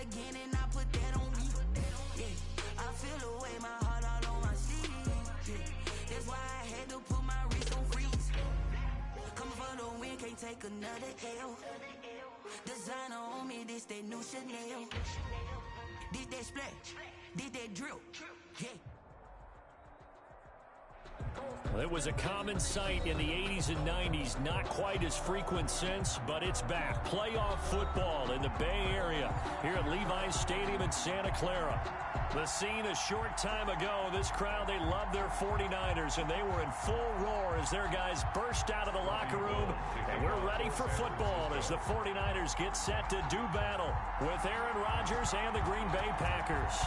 again and I put that on me. Yeah, I feel the way, my heart all on my sleeve. Yeah, that's why I had to put my wrist on freeze. Coming for the win, can't take another L. Designer on me, this that new Chanel. This that splash, this that drip. Yeah. Well, it was a common sight in the 80s and 90s, not quite as frequent since, but it's back. Playoff football in the Bay Area here at Levi's Stadium in Santa Clara. The scene a short time ago, this crowd, they loved their 49ers, and they were in full roar as their guys burst out of the locker room. And we're ready for football as the 49ers get set to do battle with Aaron Rodgers and the Green Bay Packers.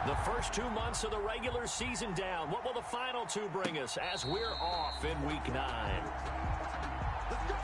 The first 2 months of the regular season down. What will the final two bring us as we're off in Week 9? Let's go!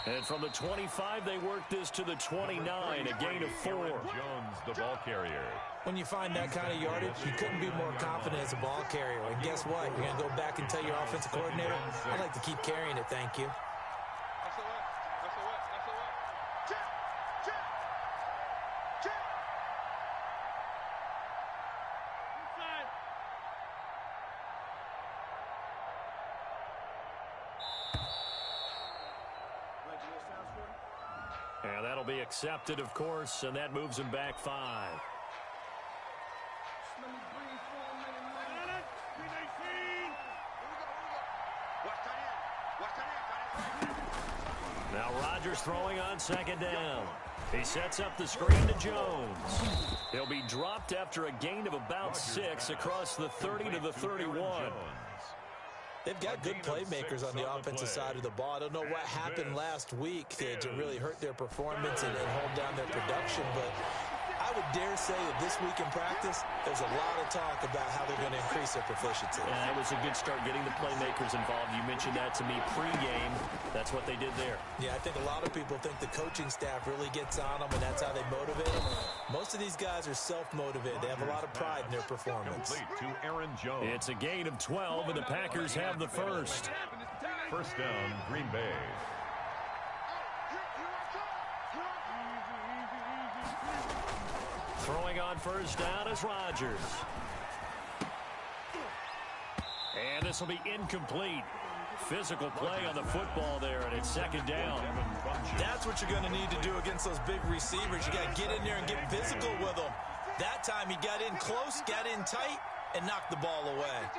And from the 25, they work this to the 29, a gain of 4. Jones, the ball carrier. When you find that kind of yardage, you couldn't be more confident as a ball carrier. And guess what? You're going to go back and tell your offensive coordinator, I'd like to keep carrying it, thank you. And that'll be accepted, of course, and that moves him back 5. Now Rodgers throwing on second down. He sets up the screen to Jones. He'll be dropped after a gain of about 6 across the 30 to the 31. They've got good playmakers on the offensive side of the ball. I don't know what happened last week to really hurt their performance and hold down their production, but I would dare say that this week in practice, there's a lot of talk about how they're going to increase their proficiency. Yeah, it was a good start getting the playmakers involved. You mentioned that to me pregame. That's what they did there. Yeah, I think a lot of people think the coaching staff really gets on them, and that's how they motivate them. Most of these guys are self-motivated. They have a lot of pride in their performance. Complete to Aaron Jones. It's a gain of 12, and the Packers have the first. First down, Green Bay. Throwing on first down is Rodgers. And this will be incomplete. Physical play on the football there, and it's second down. That's what you're going to need to do against those big receivers. You got to get in there and get physical with them. That time he got in close, got in tight, and knocked the ball away.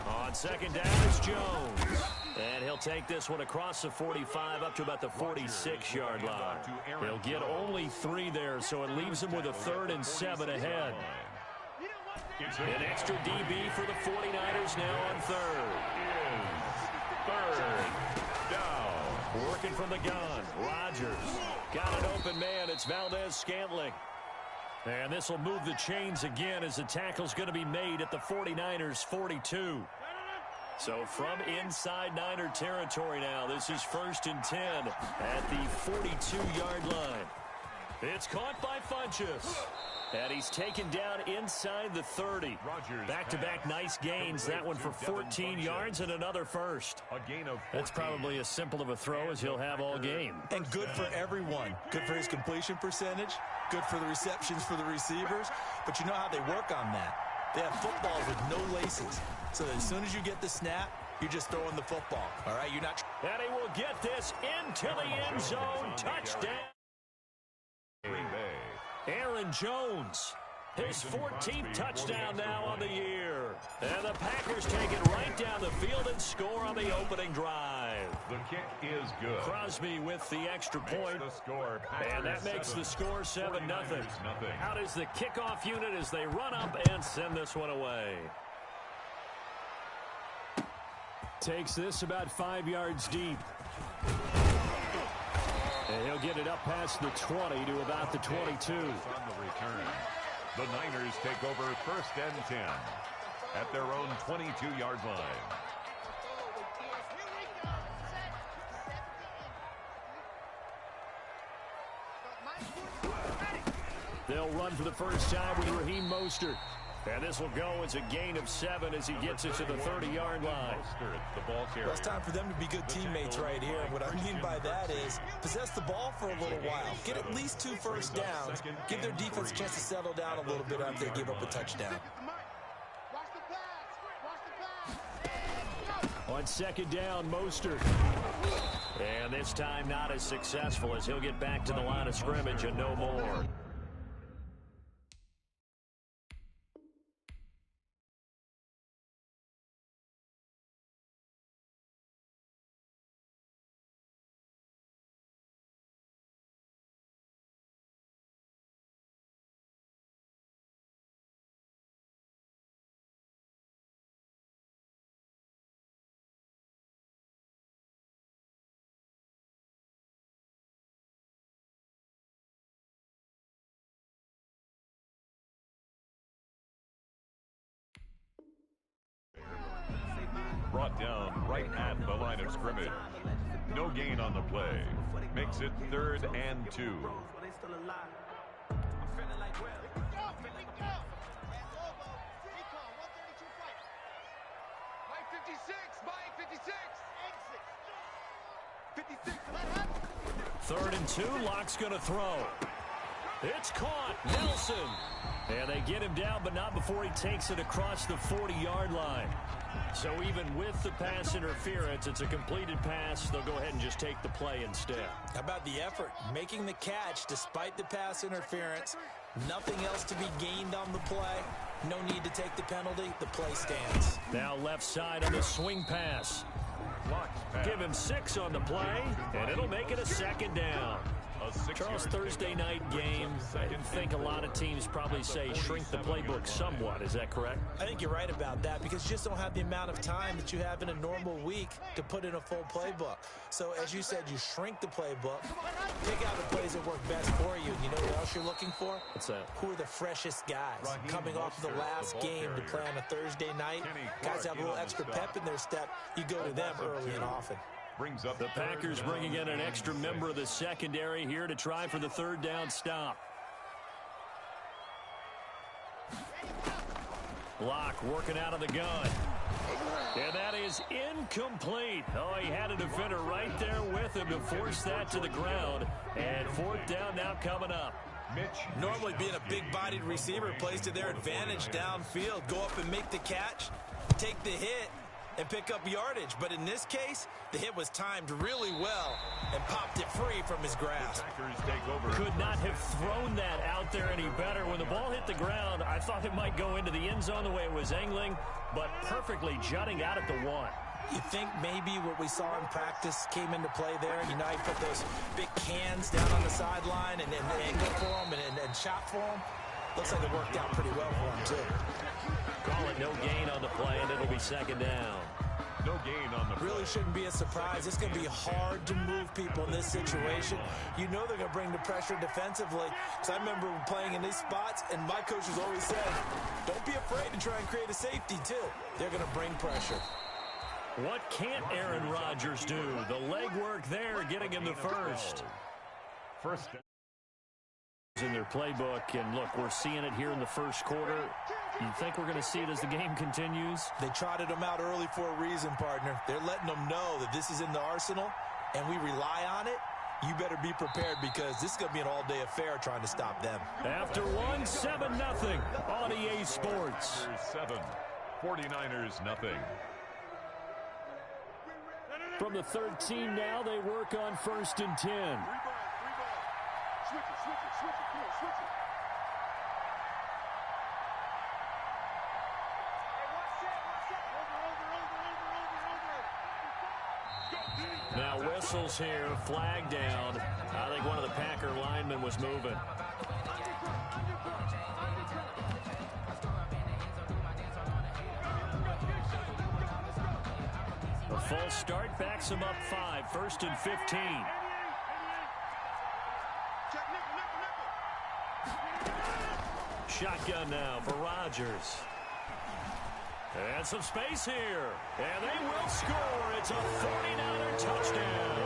On second down is Jones. And he'll take this one across the 45 up to about the 46-yard line. He'll get only 3 there, so it leaves him with a 3rd and 7 ahead. An extra DB for the 49ers now on 3rd. Third down. Working from the gun. Rodgers got an open man. It's Valdez-Scantling. And this will move the chains again as the tackle's going to be made at the 49ers' 42. So from inside Niner territory now, this is 1st and 10 at the 42-yard line. It's caught by Funchess. And he's taken down inside the 30. Back-to-back nice gains. That one for 14 yards and another first. That's probably as simple of a throw as he'll have all game. And good for everyone. Good for his completion percentage. Good for the receptions for the receivers. But you know how they work on that. They have footballs with no laces. So as soon as you get the snap, you're just throwing the football. All right, you're not. And he will get this into the end zone. Touchdown. Aaron Jones, his 14th touchdown now on the year. And the Packers take it right down the field and score on the opening drive. The kick is good. Crosby with the extra point. And that makes the score 7-0. Out is the kickoff unit as they run up and send this one away. Takes this about 5 yards deep. And he'll get it up past the 20 to about the 22. On the return, the Niners take over 1st and 10. at their own 22-yard line. They'll run for the first time with Raheem Mostert. And this will go as a gain of 7 as he gets it to the 30-yard line. Well, it's time for them to be good teammates right here. And what I mean by that is possess the ball for a little while. Get at least 2 first downs. Give their defense a chance to settle down a little bit after they give up a touchdown. On second down, Mostert. And this time not as successful as he'll get back to the line of scrimmage and no more. Brought down right at the line of scrimmage. No gain on the play. Makes it 3rd and 2. Third and 2, Locke's going to throw. It's caught, Nelson. And they get him down, but not before he takes it across the 40-yard line. So even with the pass interference, it's a completed pass. They'll go ahead and just take the play instead. How about the effort? Making the catch despite the pass interference. Nothing else to be gained on the play. No need to take the penalty. The play stands. Now left side on the swing pass. Give him 6 on the play, and it'll make it a 2nd down. Charles, Thursday night game, I think a lot of teams probably say shrink the playbook somewhat. Is that correct? I think you're right about that because you just don't have the amount of time that you have in a normal week to put in a full playbook. So as you said, you shrink the playbook, pick out the plays that work best for you. And you know what else you're looking for? What's that? Who are the freshest guys coming off the last game to play on a Thursday night? Guys have a little extra pep in their step. You go to them early and often. Brings up the Packers bringing in an extra member of the secondary here to try for the 3rd down stop. Locke working out of the gun. And that is incomplete. Oh, he had a defender right there with him to force that to the ground. And 4th down now coming up. Normally being a big-bodied receiver plays to their advantage downfield. Go up and make the catch, take the hit, and pick up yardage. But in this case, the hit was timed really well and popped it free from his grasp. Could not have thrown that out there any better. When the ball hit the ground, I thought it might go into the end zone the way it was angling, but perfectly jutting out at the 1. You think maybe what we saw in practice came into play there? You know, he put those big cans down on the sideline and angle for them and shot for them. Looks like it worked out pretty well for him, too. Call it no gain on the play, and it'll be 2nd down. No gain on the play. Really shouldn't be a surprise. It's going to be hard to move people in this situation. You know they're going to bring the pressure defensively. Because I remember playing in these spots, and my coaches always said, don't be afraid to try and create a safety, too. They're going to bring pressure. What can't Aaron Rodgers do? The legwork there, getting him the first. First down. In their playbook, and look, we're seeing it here in the first quarter. You think we're going to see it as the game continues? They trotted them out early for a reason, partner. They're letting them know that this is in the arsenal, and we rely on it. You better be prepared because this is going to be an all-day affair trying to stop them. After 1, 7-0 on EA Sports. 7, 49ers nothing. From the 13 now, they work on 1st and 10. Now whistles here, flag down. I think one of the Packer linemen was moving. A full start backs him up 5, 1st and 15. Shotgun now for Rodgers. And some space here. And they will score. It's a 49er touchdown.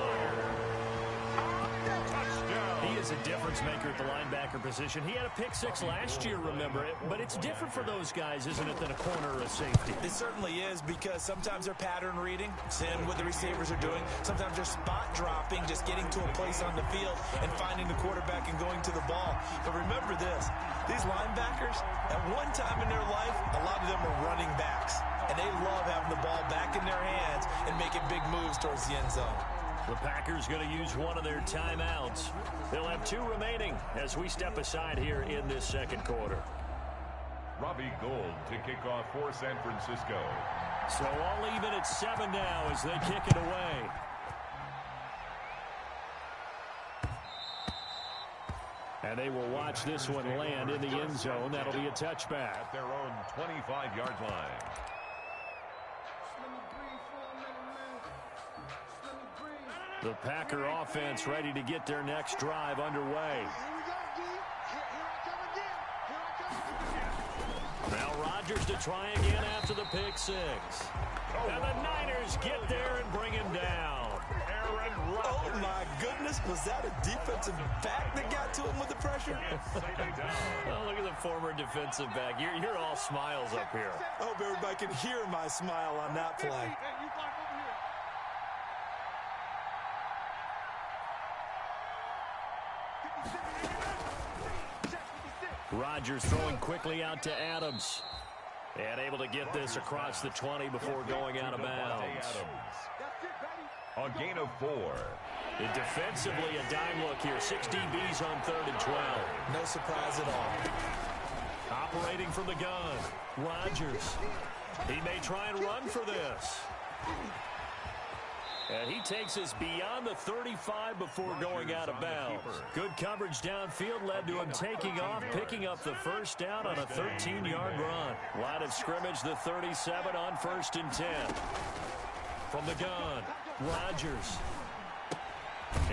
He is a difference maker at the linebacker position. He had a pick six last year, remember it. But it's different for those guys, isn't it, than a corner or a safety? It certainly is, because sometimes they're pattern reading, seeing what the receivers are doing. Sometimes they're spot dropping, just getting to a place on the field and finding the quarterback and going to the ball. But remember this, these linebackers, at one time in their life, a lot of them are running backs. And they love having the ball back in their hands and making big moves towards the end zone. The Packers going to use one of their timeouts. They'll have 2 remaining as we step aside here in this second quarter. Robbie Gould to kick off for San Francisco. So all even at 7 now as they kick it away. And they will watch this one land in the end zone. That'll be a touchback. At their own 25-yard line. The Packer offense ready to get their next drive underway. Now Rodgers to try again after the pick six. And the Niners get there and bring him down. Oh, my goodness. Was that a defensive back that got to him with the pressure? Oh, look at the former defensive back. You're all smiles up here. I hope everybody can hear my smile on that play. Rodgers throwing quickly out to Adams. And able to get this across the 20 before going out of bounds. A gain of 4. And defensively, a dime look here. 6 DBs on 3rd and 12. No surprise at all. Operating from the gun. Rodgers. He may try and run for this. And he takes us beyond the 35 before going out of bounds. Good coverage downfield led to him taking off, picking up the first down on a 13-yard run. Line of scrimmage, the 37 on 1st and 10. From the gun, Rodgers.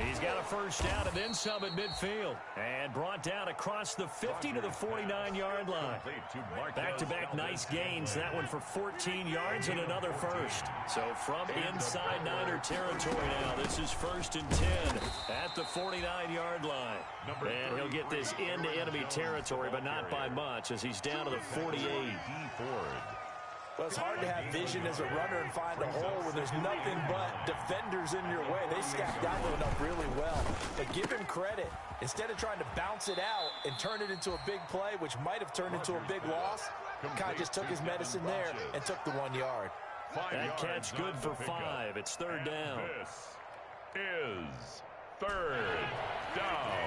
He's got a first down and then some at midfield. And brought down across the 50 to the 49-yard line. Back-to-back nice gains. That one for 14 yards and another first. So from inside Niner territory now, this is 1st and 10 at the 49-yard line. And he'll get this into enemy territory, but not by much as he's down to the 48. Well, it's hard to have vision as a runner and find a hole when there's nothing but defenders in your way. They stacked that one up really well. But give him credit. Instead of trying to bounce it out and turn it into a big play, which might have turned into a big loss, kind of just took his medicine there and took the 1 yard. That catch good for 5. It's 3rd down. This is 3rd down.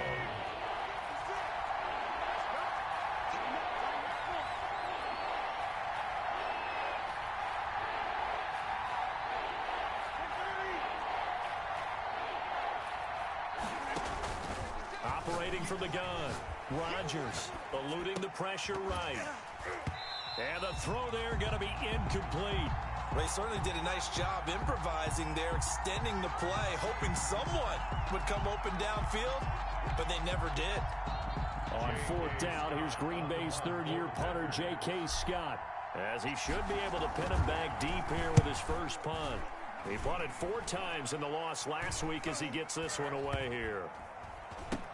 Operating from the gun. Rodgers eluding the pressure right. And the throw there going to be incomplete. They certainly did a nice job improvising there, extending the play, hoping someone would come open downfield, but they never did. On 4th down, here's Green Bay's 3rd-year punter, J.K. Scott, as he should be able to pin him back deep here with his first punt. He punted 4 times in the loss last week as he gets this one away here.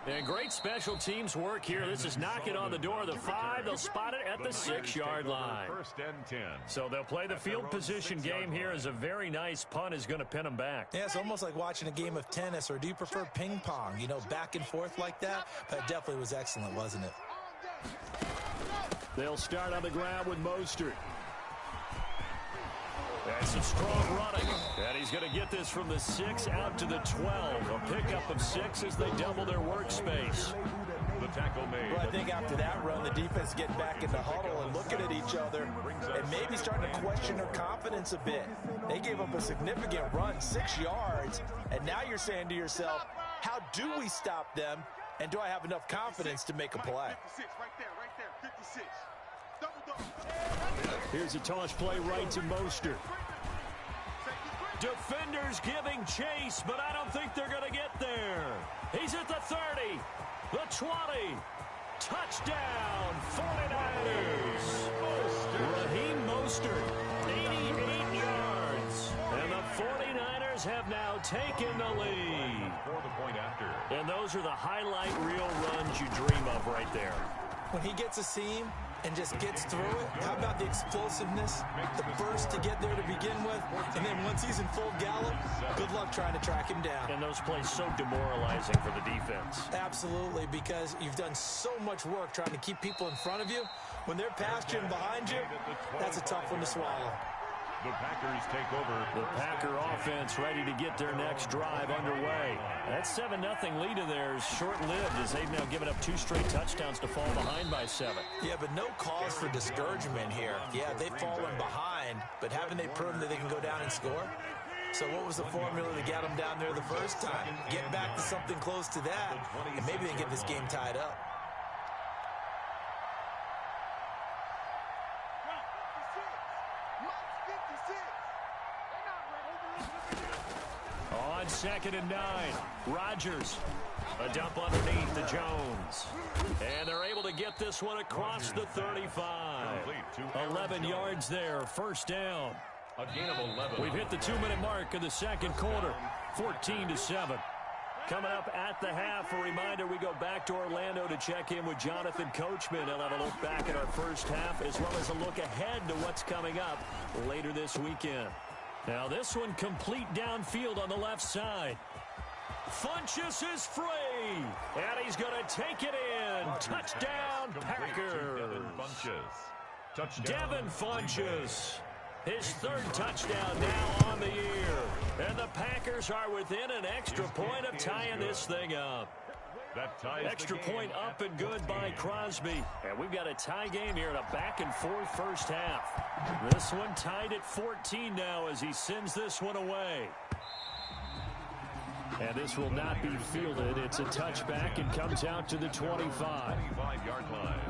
And great special teams work here. This is knocking on the door of the 5. They'll spot it at the 6-yard line. 1st and 10. So they'll play the field position game here as a very nice punt is going to pin them back. Yeah, it's almost like watching a game of tennis, or do you prefer ping pong? You know, back and forth like that? But it definitely was excellent, wasn't it? They'll start on the ground with Mostert. And some strong running. And he's going to get this from the 6 out to the 12. A pickup of 6 as they double their workspace. The tackle made. Well, I think after that run, the defense getting back in the huddle and looking at each other and maybe starting to question their confidence a bit. They gave up a significant run, 6 yards, and now you're saying to yourself, how do we stop them, and do I have enough confidence to make a play? 56, right there, 56. Here's a toss play right to Mostert. Defenders giving chase, but I don't think they're going to get there. He's at the 30, the 20. Touchdown, 49ers. Raheem Mostert Bears have now taken the lead. For the point after. And those are the highlight reel runs you dream of right there. When he gets a seam and just gets through it, how about the explosiveness, the burst to get there to begin with, and then once he's in full gallop, good luck trying to track him down. And those plays so demoralizing for the defense. Absolutely, because you've done so much work trying to keep people in front of you. When they're past you and behind you, that's a tough one to swallow. The Packers take over. The Packer offense ready to get their next drive underway. That 7-0 lead of theirs short-lived as they've now given up 2 straight touchdowns to fall behind by 7. Yeah, but no cause for discouragement here. Yeah, they've fallen behind, but haven't they proven that they can go down and score? So what was the formula to get them down there the first time? Get back to something close to that, and maybe they get this game tied up. On 2nd and 9, Rodgers. A dump underneath to Jones. And they're able to get this one across the 35. 11 yards there, first down. A gain of 11. We've hit the 2-minute mark of the second quarter, 14-7. Coming up at the half, a reminder, we go back to Orlando to check in with Jonathan Coachman. He'll have a look back at our first half as well as a look ahead to what's coming up later this weekend. Now this one complete downfield on the left side. Funchess is free, and he's going to take it in. Touchdown, Packers. Devin Funchess. His 3rd touchdown now on the year. And the Packers are within an extra point of tying this thing up. Extra point up and good by Crosby. And we've got a tie game here in a back-and-forth first half. This one tied at 14 now as he sends this one away. And this will not be fielded. It's a touchback and comes out to the 25. 25-yard line.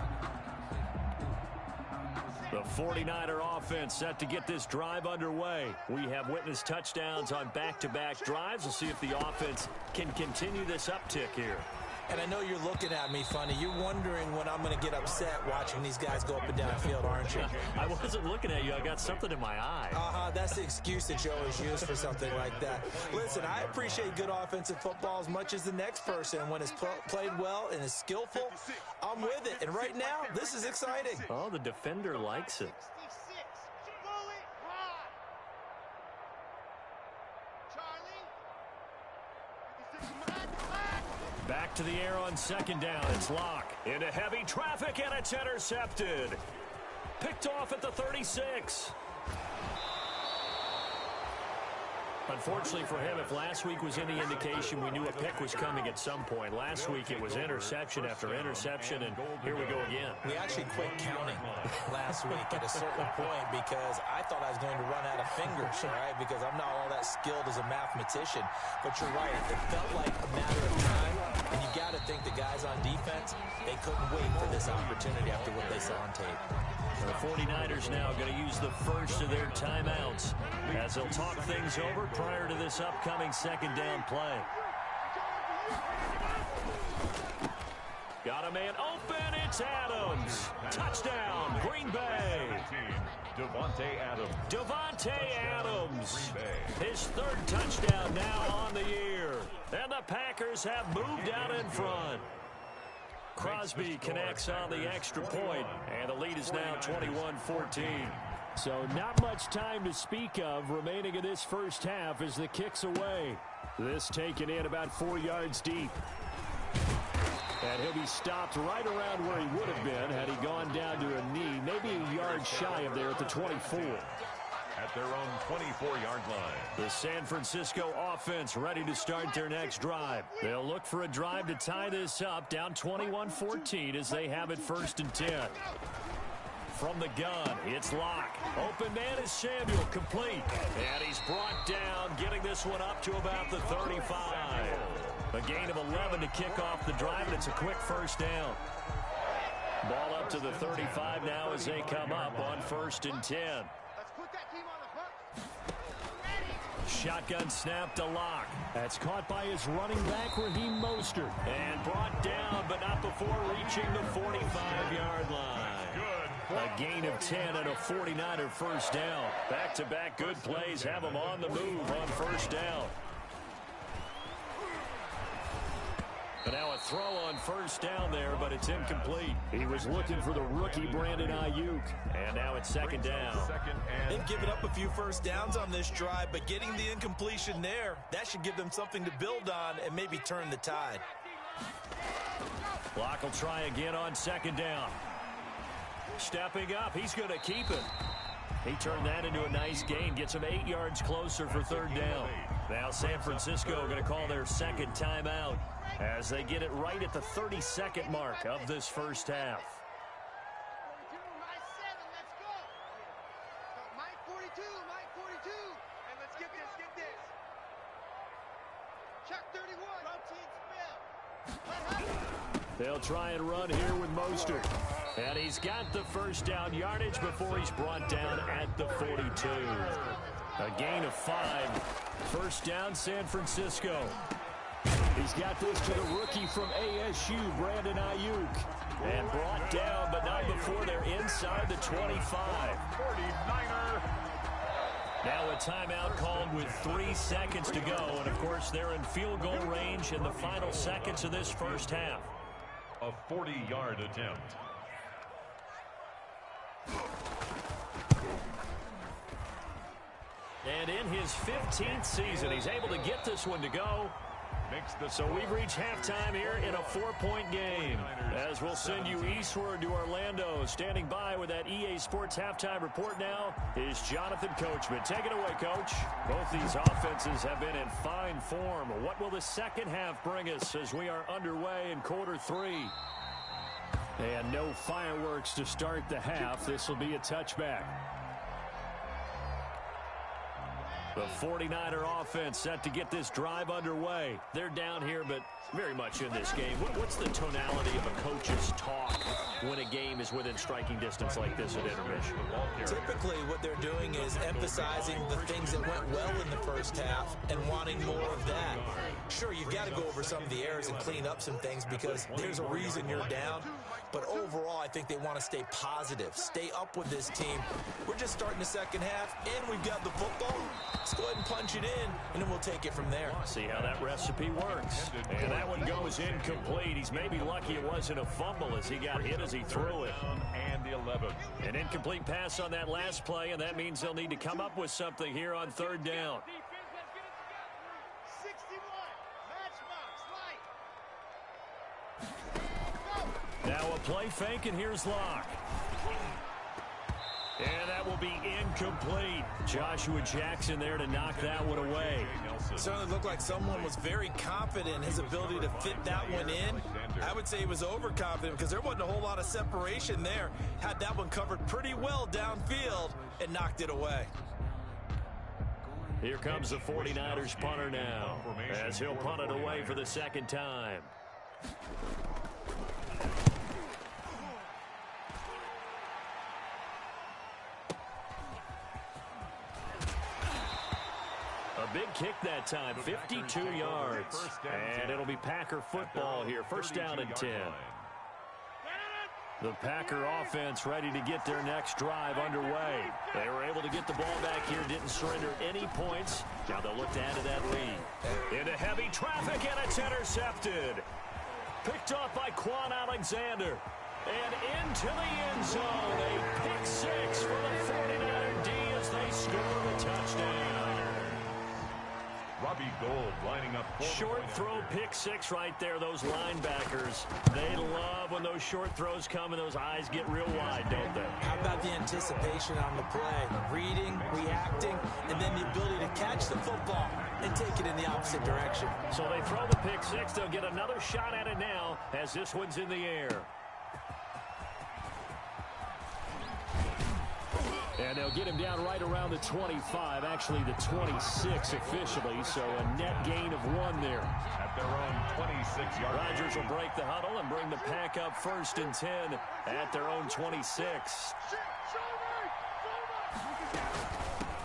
The 49er offense set to get this drive underway. We have witnessed touchdowns on back-to-back drives. We'll see if the offense can continue this uptick here. And I know you're looking at me funny. You're wondering when I'm going to get upset watching these guys go up and down the field, aren't you? I wasn't looking at you. I got something in my eye. That's the excuse that you always use for something like that. Listen, I appreciate good offensive football as much as the next person. When it's played well and is skillful, I'm with it. And right now, this is exciting. Oh, the defender likes it. Back to the air on 2nd down. It's Locke into heavy traffic, and it's intercepted. Picked off at the 36. Unfortunately for him, if last week was any indication, we knew a pick was coming at some point. Last week it was interception after interception, and here we go again. We actually quit counting last week at a certain point because I thought I was going to run out of fingers, right? Because I'm not all that skilled as a mathematician. But you're right. It felt like a matter of time, and you got to think the guys on defense, they couldn't wait for this opportunity after what they saw on tape. The 49ers now going to use the first of their timeouts as they'll talk things over prior to this upcoming 2nd down play. Got a man open. It's Adams. Touchdown, Green Bay. Devontae Adams. His 3rd touchdown now on the year. And the Packers have moved out in front. Crosby connects on the extra point, and the lead is now 21-14. So not much time to speak of remaining in this first half as the kick's away. This taken in about 4 yards deep. And he'll be stopped right around where he would have been had he gone down to a knee, maybe a yard shy of there at the 24. At their own 24-yard line. The San Francisco offense ready to start their next drive. They'll look for a drive to tie this up, down 21-14 as they have it 1st and 10. From the gun, it's Locke. Open man is Samuel, complete. And he's brought down, getting this one up to about the 35. A gain of 11 to kick off the drive, and it's a quick first down. Ball up to the 35 now as they come up on 1st and 10. Shotgun snap to Locke. That's caught by his running back, Raheem Mostert. And brought down, but not before reaching the 45-yard line. Good A gain of 10 and a 49er first down. Back-to-back good plays have them on the move on first down. And now a throw on first down there, but it's incomplete. He was looking for the rookie Brandon Ayuk. And now it's second down. They've given up a few first downs on this drive, but getting the incompletion there, that should give them something to build on and maybe turn the tide. Block will try again on second down. Stepping up, he's going to keep it. He turned that into a nice gain, gets him 8 yards closer for third down. Now San Francisco going to call their second timeout as they get it right at the 32nd mark of this first half. Mike 42. And let's get this. Chuck 31. Routine spell. They'll try and run here with Mostert. And he's got the first down yardage before he's brought down at the 42. A gain of 5. First down, San Francisco. He's got this to the rookie from ASU, Brandon Ayuk. And brought down, but not before they're inside the 25. 49er. Now a timeout called with 3 seconds to go. And, of course, they're in field goal range in the final seconds of this first half. A 40-yard attempt. And in his 15th season, he's able to get this one to go. So we've reached halftime here in a 4-point game. As we'll send you eastward to Orlando. Standing by with that EA Sports halftime report now is Jonathan Coachman. Take it away, Coach. Both these offenses have been in fine form. What will the second half bring us as we are underway in quarter 3? And no fireworks to start the half. This will be a touchback. The 49er offense set to get this drive underway. They're down here, but very much in this game. What's the tonality of a coach's talk when a game is within striking distance like this at intermission? Typically, what they're doing is emphasizing the things that went well in the first half and wanting more of that. Sure, you've got to go over some of the errors and clean up some things because there's a reason you're down. But overall, I think they want to stay positive, stay up with this team. We're just starting the second half, and we've got the football. Let's go ahead and punch it in, and then we'll take it from there. See how that recipe works. And that one goes incomplete. He's maybe lucky it wasn't a fumble as he got hit as he threw it. And the 11. An incomplete pass on that last play, and that means they'll need to come up with something here on third down. 61. Matchbox. Light. Now a play fake, and here's Locke. And that will be incomplete. Joshua Jackson there to knock that one away. It certainly looked like someone was very confident in his ability to fit that one in. I would say he was overconfident because there wasn't a whole lot of separation there. Had that one covered pretty well downfield and knocked it away. Here comes the 49ers punter now as he'll punt it away for the second time. A big kick that time, 52 yards. And it'll be Packer football here. First down and 10. The Packer offense ready to get their next drive underway. They were able to get the ball back here, didn't surrender any points. Now they'll look to add to that lead. Into heavy traffic, and it's intercepted. Picked off by Quan Alexander. And into the end zone. A pick six for the 49er D as they score the touchdown. Robbie Gould lining up. Short throw pick six right there. Those linebackers, they love when those short throws come and those eyes get real wide, don't they? How about the anticipation on the play? Reading, reacting, and then the ability to catch the football and take it in the opposite direction. So they throw the pick six. They'll get another shot at it now as this one's in the air. And they'll get him down right around the 25, actually the 26 officially, so a net gain of 1 there. At their own 26-yard line. Rodgers will break the huddle and bring the Pack up first and 10 at their own 26.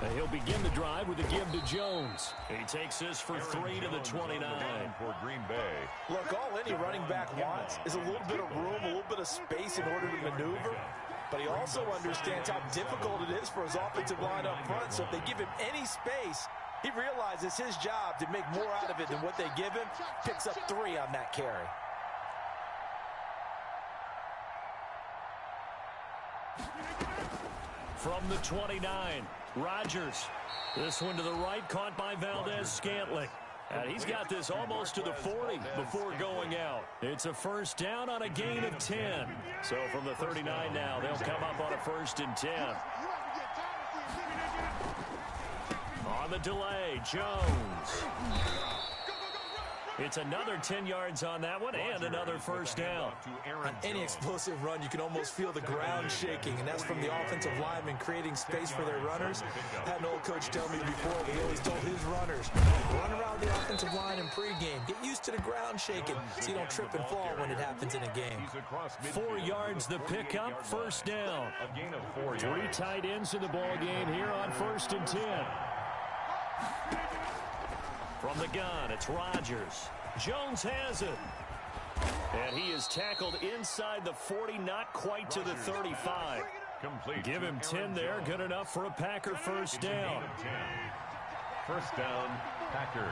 And he'll begin the drive with a give to Jones. He takes this for 3 to the 29. For Green Bay. Look, all any running back wants is a little bit of room, a little bit of space in order to maneuver. but he also understands how difficult it is for his offensive line up front. So if they give him any space, he realizes his job to make more out of it than what they give him. Picks up 3 on that carry. From the 29, Rodgers. This one to the right, caught by Valdez-Scantling. And he's got this almost to the 40 before going out. It's a first down on a gain of 10. So from the 39 now, they'll come up on a 1st and 10. On the delay, Jones. It's another 10 yards on that one and another first down. On any explosive run, you can almost feel the ground shaking, and that's from the offensive linemen creating space for their runners. I had an old coach tell me before, he always told his runners, run around the offensive line in pregame. Get used to the ground shaking so you don't trip and fall when it happens in a game. 4 yards the pickup, first down. 3 tight ends in the ball game here on 1st and 10. From the gun, it's Rodgers. Jones has it. And he is tackled inside the 40, not quite to the 35. Give him 10 there, good enough for a Packer first down. First down, Packers.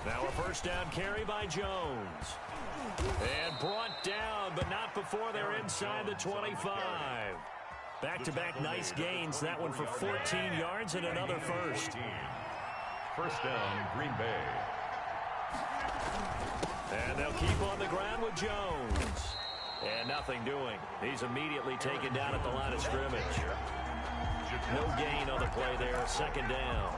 Now a first down carry by Jones. And brought down, but not before they're inside the 25. Back-to-back nice gains. That one for 14 yards and another first. First down, Green Bay. And they'll keep on the ground with Jones. And nothing doing. He's immediately taken down at the line of scrimmage. No gain on the play there. Second down.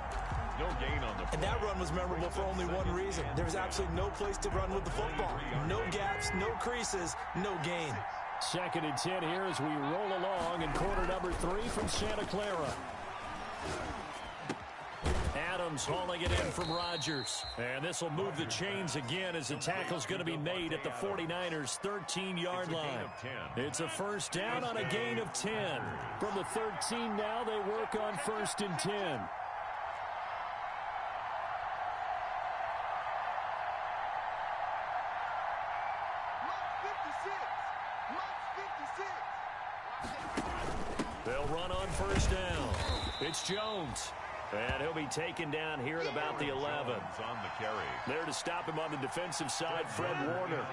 No gain on the play. And that run was memorable for only one reason. There was absolutely no place to run with the football. No gaps, no creases, no gain. 2nd and 10 here as we roll along in quarter number 3 from Santa Clara. Adams hauling it in from Rodgers. And this will move the chains again as the tackle's going to be made at the 49ers' 13-yard line. It's a first down on a gain of 10. From the 13 now, they work on 1st and 10. They'll run on first down. It's Jones. And he'll be taken down here at about the 11. On the carry. There to stop him on the defensive side, Fred Warner.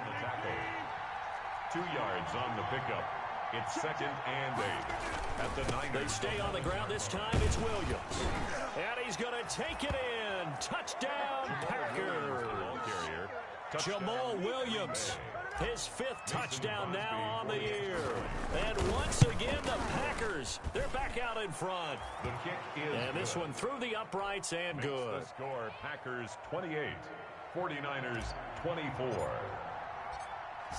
2 yards on the pickup. It's 2nd and 8 at the 9. They stay on the ground. This time it's Williams. And he's going to take it in. Touchdown, Packers. Jamal Williams. His 5th touchdown now on the year. And once again, the Packers, they're back out in front. The kick is and this one through the uprights and good. The score, Packers 28, 49ers 24.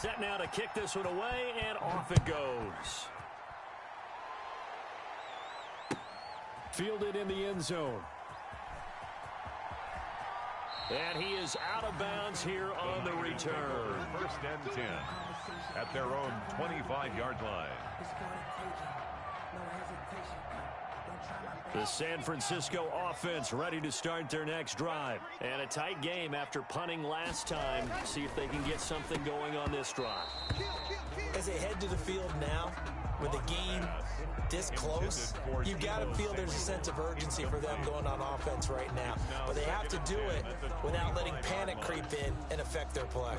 Set now to kick this one away, and off it goes. Fielded in the end zone. And he is out of bounds here on the return. 1st and 10 at their own 25-yard line. The San Francisco offense ready to start their next drive. And a tight game after punting last time. See if they can get something going on this drive. As they head to the field now, with a game this close, you've got to feel there's a sense of urgency for them going on offense right now. But they have to do it without letting panic creep in and affect their play.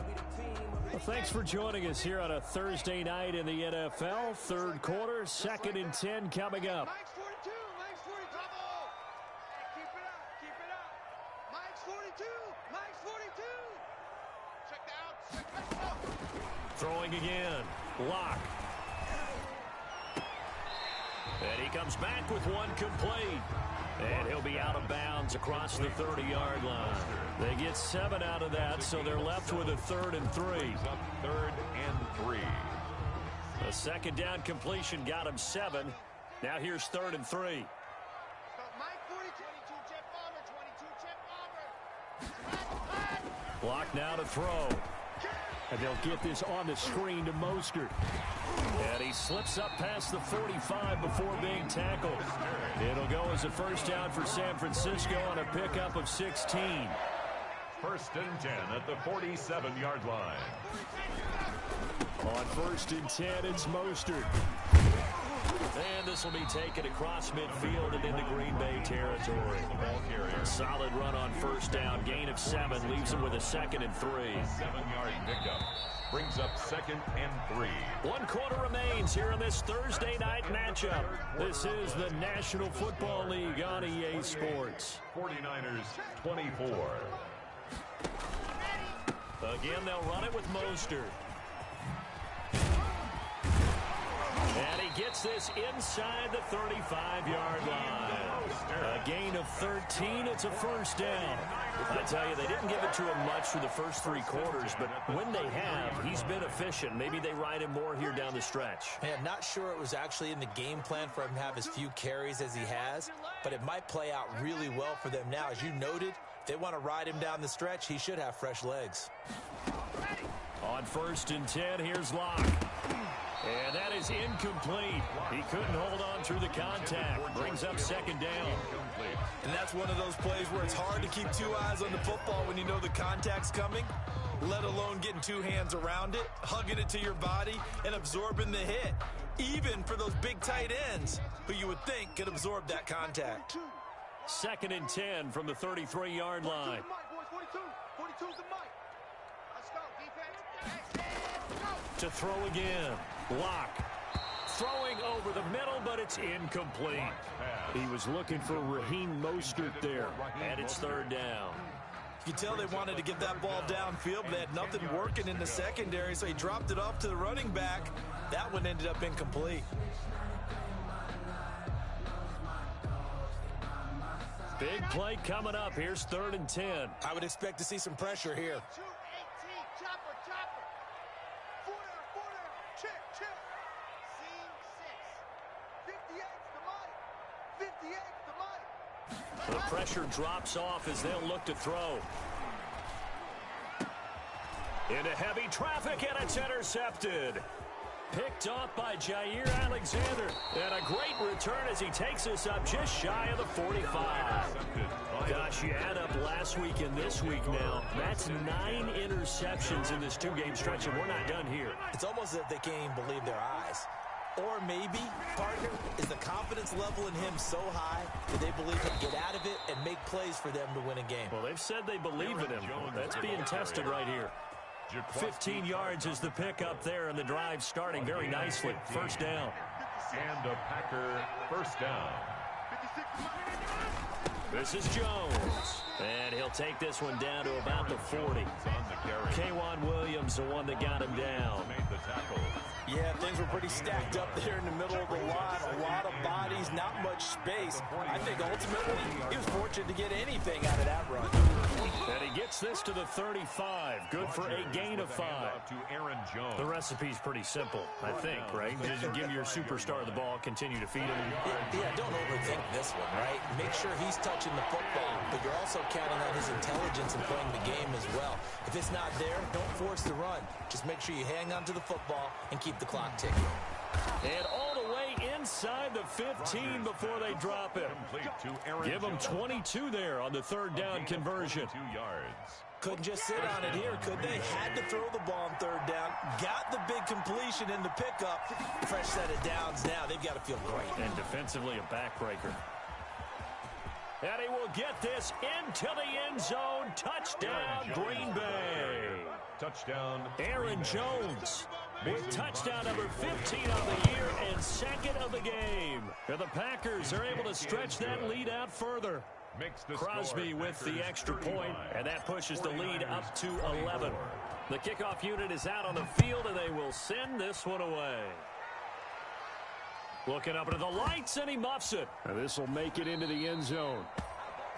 Well, thanks for joining us here on a Thursday night in the NFL. 3rd quarter, 2nd and 10 coming up. Mike's 42, Mike's 42. Keep it up, keep it up. Mike's 42, Mike's 42. Check that out, Throwing again, Locke. And he comes back with one complete. And he'll be out of bounds across the 30-yard line. They get 7 out of that, so they're left with a 3rd and 3. 3rd and 3. A 2nd down completion got him 7. Now here's 3rd and 3. Mike 42, 22 jet bomber, 22 jet bomber. Block now to throw. And they'll get this on the screen to Mostert. And he slips up past the 45 before being tackled. It'll go as a first down for San Francisco on a pickup of 16. 1st and 10 at the 47-yard line. On 1st and 10, it's Mostert. And this will be taken across midfield and into Green Bay territory. A solid run on 1st down. Gain of 7 leaves him with a 2nd and 3. 7-yard pickup. Brings up 2nd and 3. 1 quarter remains here in this Thursday night matchup. This is the National Football League on EA Sports. 49ers 24. Again, they'll run it with Mostert. And he gets this inside the 35-yard line. A gain of 13. It's a 1st down. I tell you, they didn't give it to him much for the first 3 quarters, but when they have, he's been efficient. Maybe they ride him more here down the stretch. Man, not sure it was actually in the game plan for him to have as few carries as he has, but it might play out really well for them now. As you noted, if they want to ride him down the stretch, he should have fresh legs. On 1st and 10, here's Locke. And that is incomplete. He couldn't hold on through the contact. Brings up 2nd down. And that's one of those plays where it's hard to keep 2 eyes on the football when you know the contact's coming, let alone getting 2 hands around it, hugging it to your body, and absorbing the hit. Even for those big tight ends who you would think could absorb that contact. 2nd and 10 from the 33-yard line. 42's the mic. Let's go, defense. To throw again. Locke. Throwing over the middle, but it's incomplete. He was looking for Raheem Mostert there. And it's 3rd down. You can tell they wanted to get that ball downfield, but they had nothing working in the secondary, so he dropped it off to the running back. That one ended up incomplete. Big play coming up. Here's 3rd and 10. I would expect to see some pressure here. 2-18, chopper. 4 down, check. Scene 6. 58's the mic. 58's the mic. The pressure drops off as they'll look to throw. Into heavy traffic, and it's intercepted. Picked off by Jair Alexander. And a great return as he takes us up just shy of the 45. Gosh, you add up last week and this week now. That's 9 interceptions in this 2-game stretch, and we're not done here. It's almost as if they can't even believe their eyes. Or maybe, partner, is the confidence level in him so high that they believe he'll get out of it and make plays for them to win a game. Well, they've said they believe in him. That's being tested right here. 15 yards is the pickup there, and the drive starting very nicely. 1st down. And a Packer 1st down. This is Jones. And he'll take this one down to about the 40. K'Wan Williams, the one that got him down. Yeah, things were pretty stacked up there in the middle of the line. A lot of bodies, not much space. I think ultimately he was fortunate to get anything out of that run. And he gets this to the 35. Good for a gain of 5. The recipe's pretty simple, I think, right? Just give your superstar the ball, continue to feed him. Yeah, don't overthink this one, right? Make sure he's touching the football, but you're also counting on his intelligence in playing the game as well. If it's not there, don't force the run. Just make sure you hang on to the football and keep the clock ticking. And all the way inside the 15 before they drop it. Give them 22 there on the 3rd down conversion. 2 yards. Couldn't just sit on it here, could they? Had to throw the ball on 3rd down. Got the big completion in the pickup. Fresh set of downs now. They've got to feel great. And defensively a backbreaker. And he will get this into the end zone. Touchdown, Green Bay. Touchdown, Aaron Jones with touchdown number 15 on the year and 2nd of the game. And the Packers are able to stretch that lead out further. Crosby with the extra point, and that pushes the lead up to 11. The kickoff unit is out on the field, and they will send this one away. Looking up into the lights, and he muffs it. And this will make it into the end zone.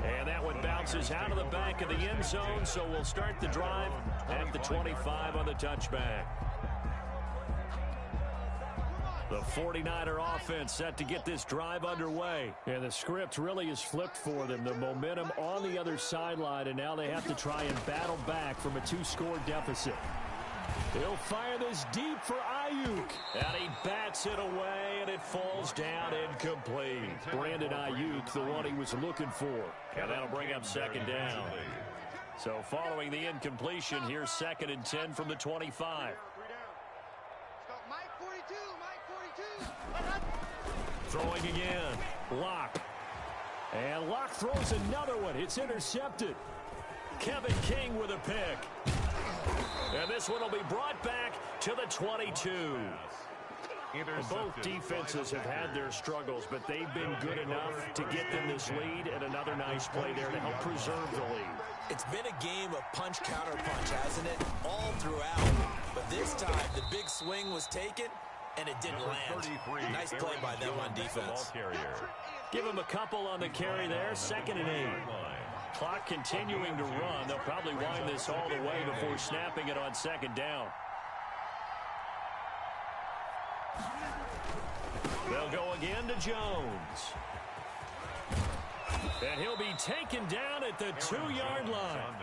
And that one bounces out of the back of the end zone, so we'll start the drive at the 25 on the touchback. The 49er offense set to get this drive underway. And the script really is flipped for them. The momentum on the other sideline, and now they have to try and battle back from a 2-score deficit. He'll fire this deep for Ayuk. And he bats it away, and it falls down incomplete. Brandon Ayuk, the one he was looking for. And that'll bring up 2nd down. So following the incompletion, here's 2nd and 10 from the 25. Throwing again. Locke. And Locke throws another one. It's intercepted. Kevin King with a pick. And this one will be brought back to the 22. Both defenses have had their struggles, but they've been good enough to get them this lead, and another nice play there to help preserve the lead. It's been a game of punch-counter-punch, hasn't it? All throughout. But this time, the big swing was taken, and it didn't land. Nice play by them on defense. Give him a couple on the carry there, 2nd and 8. Clock continuing to run. They'll probably wind this all the way before snapping it on 2nd down. They'll go again to Jones. And he'll be taken down at the 2-yard line.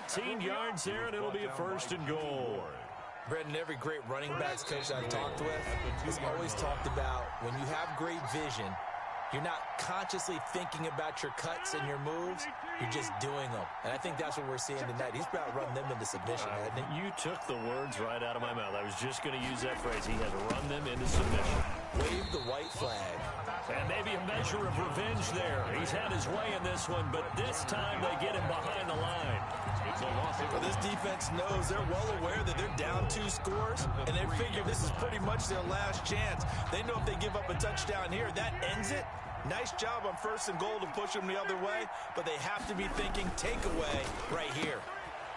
18 yards there, and it'll be a 1st and goal. Brendan, every great running backs coach I've talked with has always talked about when you have great vision, you're not consciously thinking about your cuts and your moves. You're just doing them. And I think that's what we're seeing tonight. He's about to run them into submission, hasn't he? You took the words right out of my mouth. I was just going to use that phrase. He has run them into submission. Wave the white flag. And maybe a measure of revenge there. He's had his way in this one, but this time they get him behind the line. Well, this defense knows, they're well aware that they're down 2 scores, and they figure this is pretty much their last chance. They know if they give up a touchdown here, that ends it. Nice job on 1st and goal to push them the other way, but they have to be thinking takeaway right here.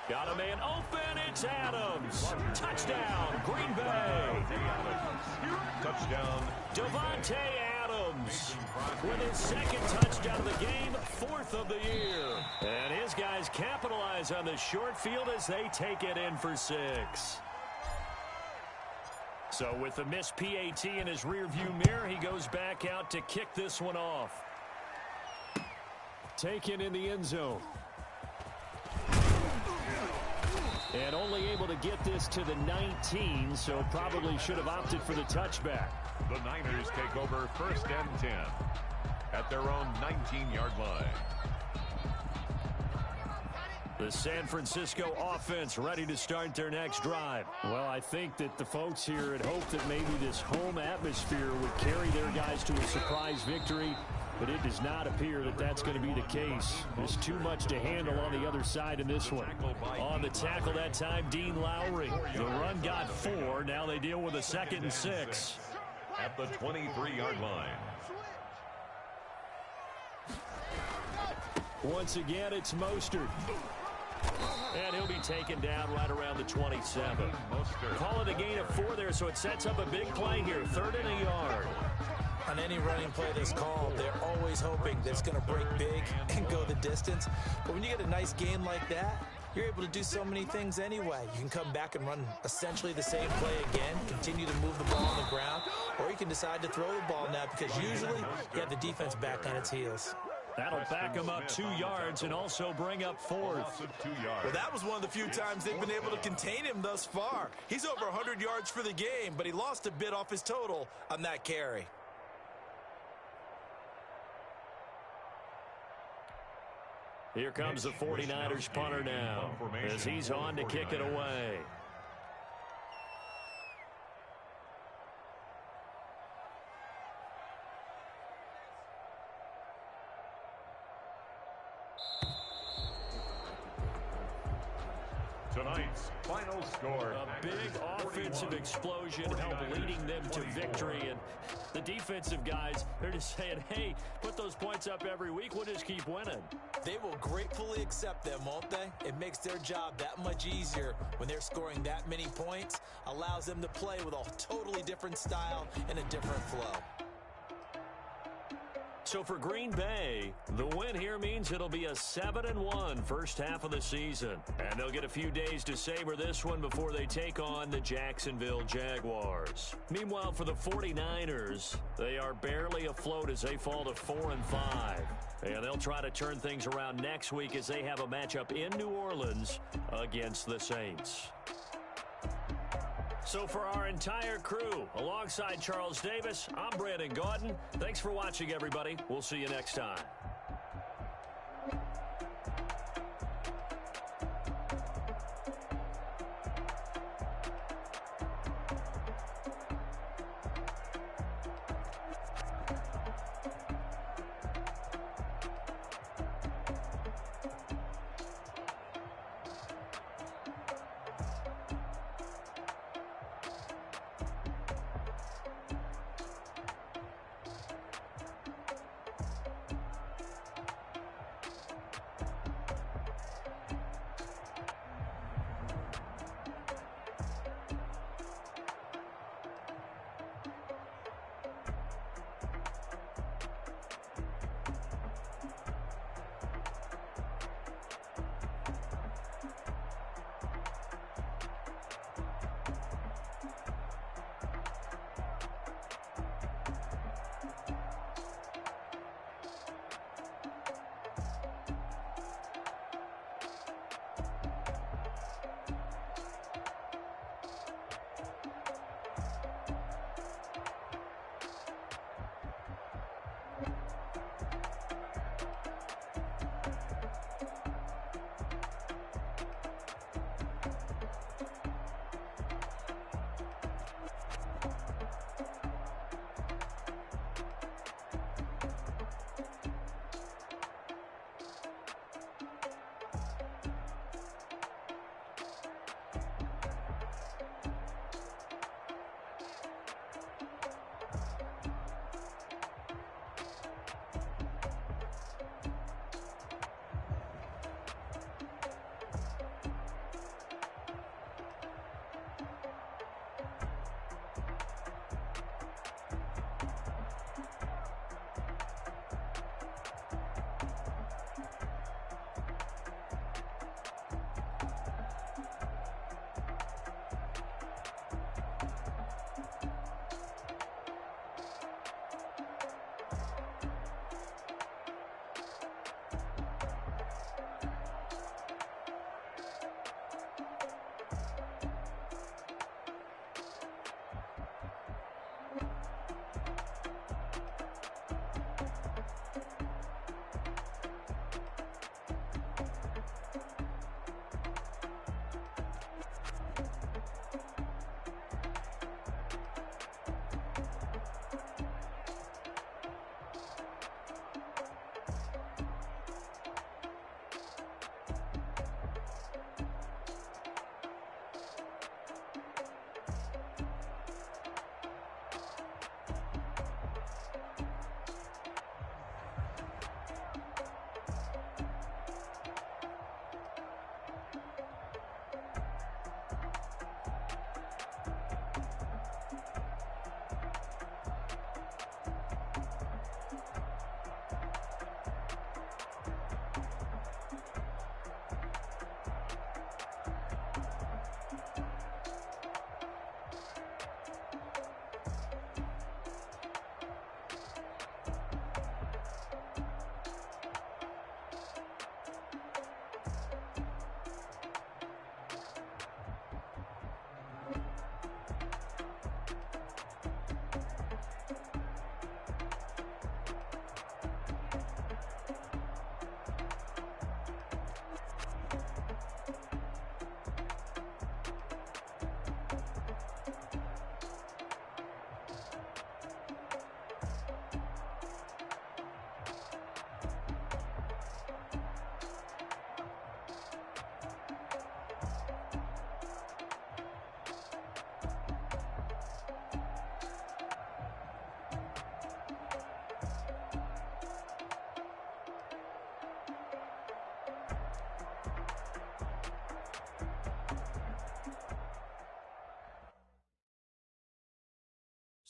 Got a man open. It's Adams. Touchdown, Green Bay. Touchdown. Devontae Adams with his 2nd touchdown of the game, 4th of the year. And his guys capitalize on the short field as they take it in for 6. So with the missed PAT in his rearview mirror, he goes back out to kick this one off. Taken in the end zone. And only able to get this to the 19, so probably should have opted for the touchback. The Niners take over 1st and 10 at their own 19-yard line. The San Francisco offense ready to start their next drive. Well, I think that the folks here had hoped that maybe this home atmosphere would carry their guys to a surprise victory, but it does not appear that that's going to be the case. There's too much to handle on the other side in this one. On the tackle that time, Dean Lowry. The run got 4. Now they deal with a 2nd and 6. At the 23-yard line. Once again, it's Mostert. And he'll be taken down right around the 27. Call it a gain of 4 there, so it sets up a big play here. 3rd and a yard. On any running play that's called, they're always hoping that it's going to break big and go the distance. But when you get a nice gain like that, you're able to do so many things anyway. You can come back and run essentially the same play again, continue to move the ball on the ground, or you can decide to throw the ball now because usually you have the defense back on its heels. That'll back them up 2 yards and also bring up 4th. Well, that was one of the few times they've been able to contain him thus far. He's over 100 yards for the game, but he lost a bit off his total on that carry. Here comes the 49ers punter now as he's on to kick it away. Tonight's final score. A big offensive explosion helped leading them to victory. And the defensive guys, they're just saying, hey, put those points up every week. We'll just keep winning. They will gratefully accept them, won't they? It makes their job that much easier when they're scoring that many points. Allows them to play with a totally different style and a different flow. So for Green Bay, the win here means it'll be a 7-1 first half of the season. And they'll get a few days to savor this one before they take on the Jacksonville Jaguars. Meanwhile, for the 49ers, they are barely afloat as they fall to 4-5. And they'll try to turn things around next week as they have a matchup in New Orleans against the Saints. So for our entire crew, alongside Charles Davis, I'm Brandon Gaudin. Thanks for watching, everybody. We'll see you next time.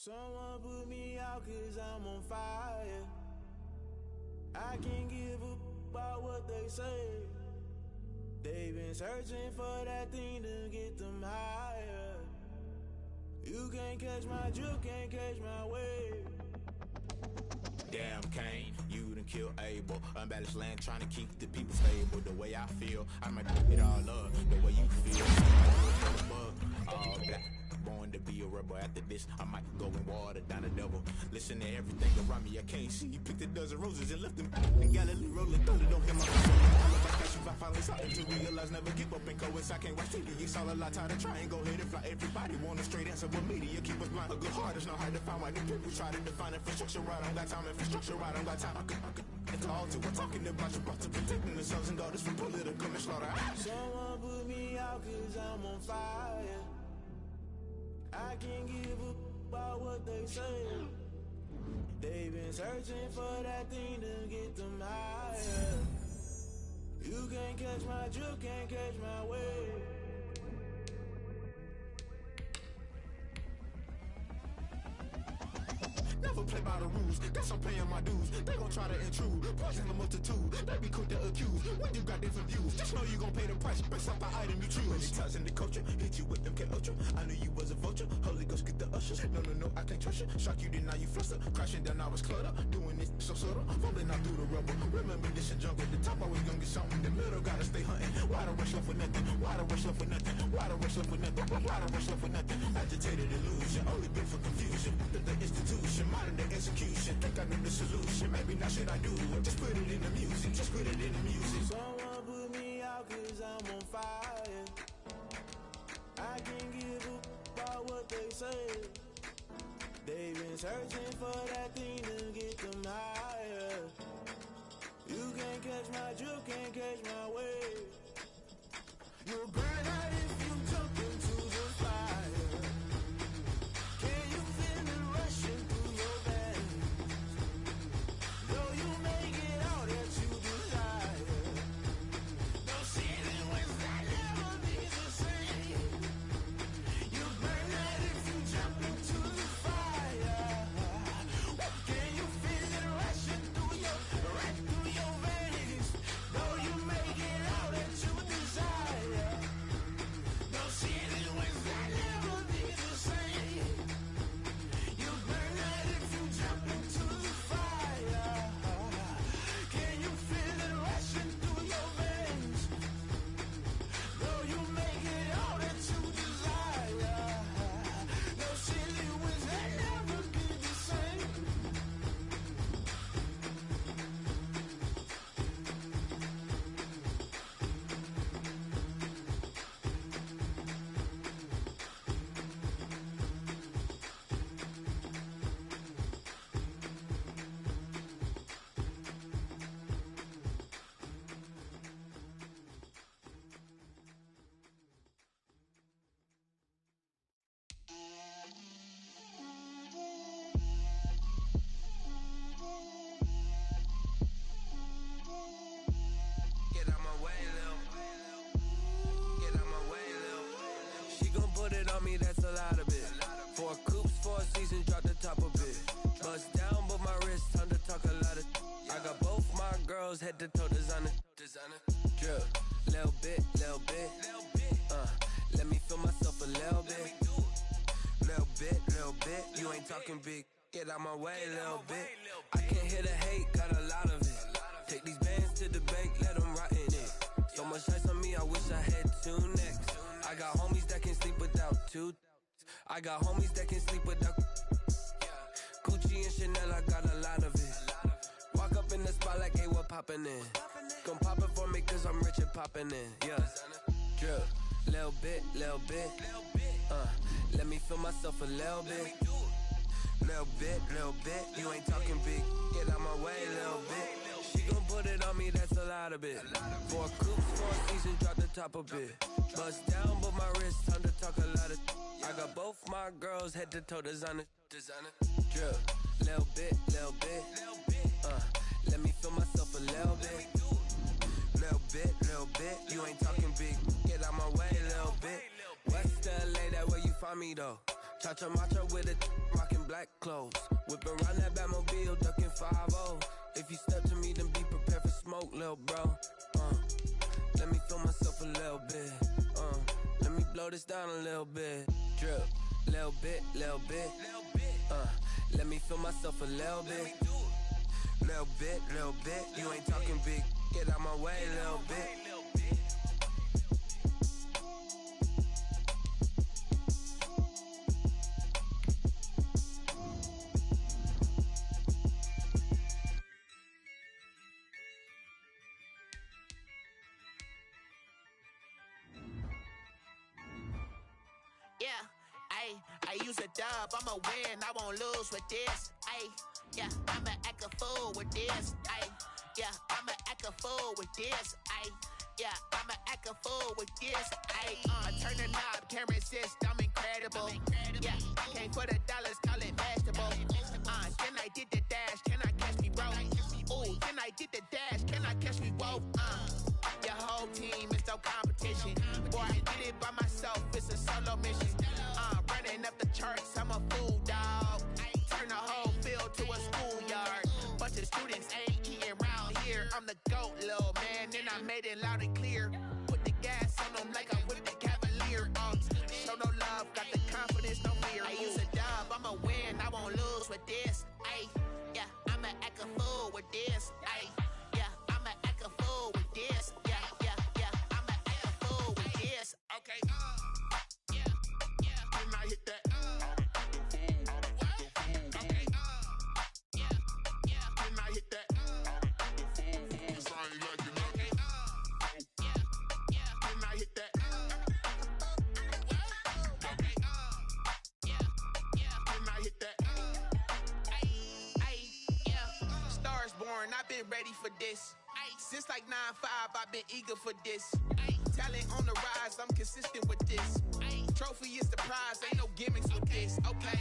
Someone put me out 'cause I'm on fire. I can't give up about what they say. They've been searching for that thing to get them higher. You can't catch my drift, can't catch my wave. Damn, Kane, you done killed Abel. Unbalanced land, trying to keep the people stable. The way I feel, I might it all up. The way you feel, all black. Born to be a rebel. After this, I might go and water down the double. Listen to everything around me, I can't see. Picked a dozen roses and left them in Galilee rolling thunder. Don't hear my I finally started to realize never give up and coincide. I can't watch TV, it's all a lot time to try and go ahead and fly. Everybody want a straight answer, but media keep us blind. A good heart is not hard to find. Why do people try to define infrastructure right? I don't got time, infrastructure right, I don't got time. I could call to we're talking about you, about to protecting the sons and daughters from political manslaughter. Someone put me out 'cause I'm on fire. I can't give up about what they say. They've been searching for that thing to get them higher. You can't catch my drift, can't catch my wave. Never play by the rules, guess I'm paying my dues. They gon' try to intrude, poison the multitude. They be quick to accuse, when you got different views. Just know you gon' pay the price, based off the item you choose. Many times in the culture, hit you with them K-Ultra. I knew you was a vulture, Holy Ghost get the ushers. No, I can't trust you, shock you, then now you fluster. Crashing down, I was clutter, doing this so subtle. Falling out through the rubble, remember this and jungle. The top always gonna get something, in the middle gotta stay hunting. Why the rush left with nothing, why the rush left with nothing, why the rush left with nothing, why the rush left with nothing. Agitated illusion, only been for confusion. The institution, modern day execution. Think I know the solution, maybe not should I do it. Just put it in the music, just put it in the music. Someone put me out 'cause I'm on fire. I can't give up about what they say. They've been searching for that thing to get them higher. You can't catch my drift, can't catch my wave. You'll burn out if you jump into the fire. Can you feel it rushing through your veins? Though you make it all that you desire. No ceiling wins that never be the same. You burn out if you jump into the fire. Can you feel it rushing through your veins? Though you make it all that you desire. No ceiling wins that never be the same. You burn out if you jump into the fire. Can you feel it rushing through your veins? Though you make it all that you desire. No ceiling wins that never be the same. Get out my way, Lil. Get out my way, Lil. She gon' put it on me, that's a lot of it. 4 coops, 4 seasons, drop the top a bit. Bust down, but my wrist, time to talk a lot of. I got both my girls, head to toe designer. Drip, little bit, little bit. Let me feel myself a little bit. Little bit, you ain't talking big. Get out my way, little bit. I can't hear the hate, got a lot of it. Take these bands to the bank, let them rot in it. So much ice on me, I wish I had 2 necks. I got homies that can sleep without 2. I got homies that can sleep without Gucci and Chanel, I got a lot of it. Walk up in the spot like, hey, what poppin' in? Gon' pop it for me, cause I'm rich and poppin' in. Yeah, drip, little bit. Let me feel myself a little bit. Little bit, you ain't talking big. Get out my way, little bit. She gon' put it on me, that's a lot of it. 4 coops, 4 seasons, drop the top a bit. Bust down, but my wrist, time to talk a lot of. I got both my girls, head to toe designer. Drip, little bit. Let me feel myself a little bit. Little bit, you ain't talking big. Get out my way, little bit. West LA, that where you find me though. Cha-cha matcha with a rockin' black clothes. Whip around that Batmobile, ducking 5-0. If you step to me, then be prepared for smoke, lil' bro. Let me feel myself a little bit. Let me blow this down a little bit. Drip, little bit, little bit. Let me feel myself a little bit. Little bit. You ain't talking big. Get out my way, little bit. I use a dub, I'ma win, I won't lose with this. I'ma act a fool with this. I'ma act a fool with this. I'ma act a fool with this. I turn the knob, can't resist, I'm incredible. Came for the dollars, call it vegetable. Then I did the dash, can I catch me, bro? Ooh, then I did the dash, can I catch me, whoa? Your whole team is no competition. Boy, I did it by myself, it's a solo mission. Running up the charts, I'm a fool, dog. Turn the whole field to a schoolyard. Bunch of students ain't eating round here. I'm the GOAT, little man, and I made it loud and clear. Put the gas on them like I'm with the Cavalier. Show no love, got the confidence, no fear. I use a dub, I'ma win, I won't lose with this. I'ma act a fool with this. I'ma act a fool with this. I'ma act a fool with this. Okay. Then I hit that. Okay. Then I hit that. Cause I ain't like it nothing. Then I hit that. Okay. Then I hit that. Stars born, I've been ready for this. Since like 9-5, I've been eager for this. Talent on the rise, I'm consistent with this. Trophy is the prize, ain't no gimmicks with this. Okay,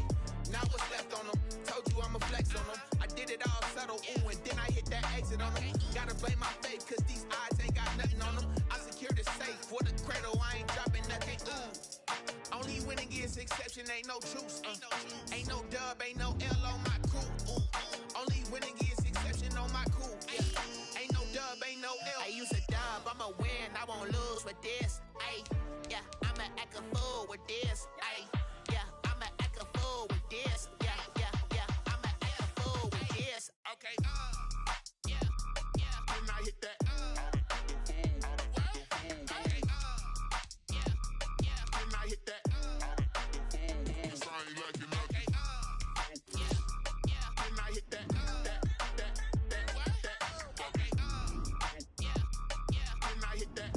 now what's left on them? Told you I'ma flex on them. I did it all subtle, ooh, and then I hit that exit on them. Gotta blame my faith, cause these odds ain't got nothing on them. I secured the safe for the cradle, I ain't dropping nothing, ooh. Only winning is exception, ain't no truce. Ain't no dub, ain't no L on my crew. Ooh. Only winning is exception on my crew. Ain't no dub, ain't no L. I use a dub, I'ma win, I won't lose with this. I'ma act a fool with this. I'ma act a fool with this. I'ma act a fool with this. Okay. Then I hit that. Okay. Then I hit that. Cause I ain't like it nothing. Then I hit that. Okay. Then I hit that.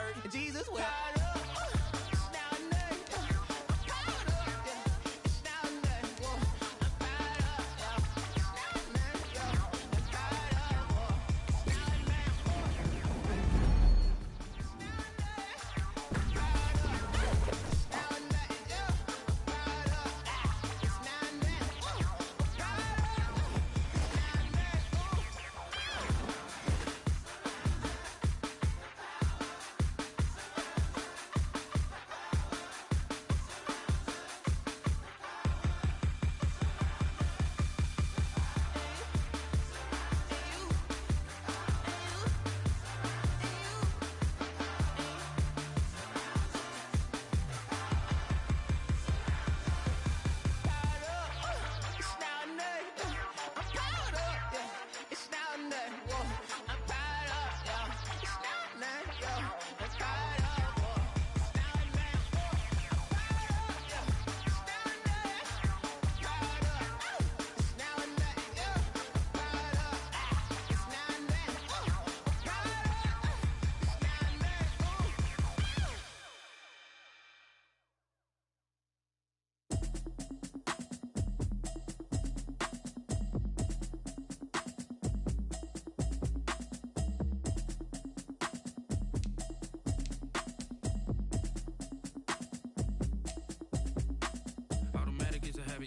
word. And Jesus will.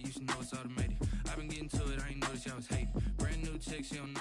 You should know it's automated. I've been getting to it, I ain't noticed y'all was hating. Brand new chick, she don't know.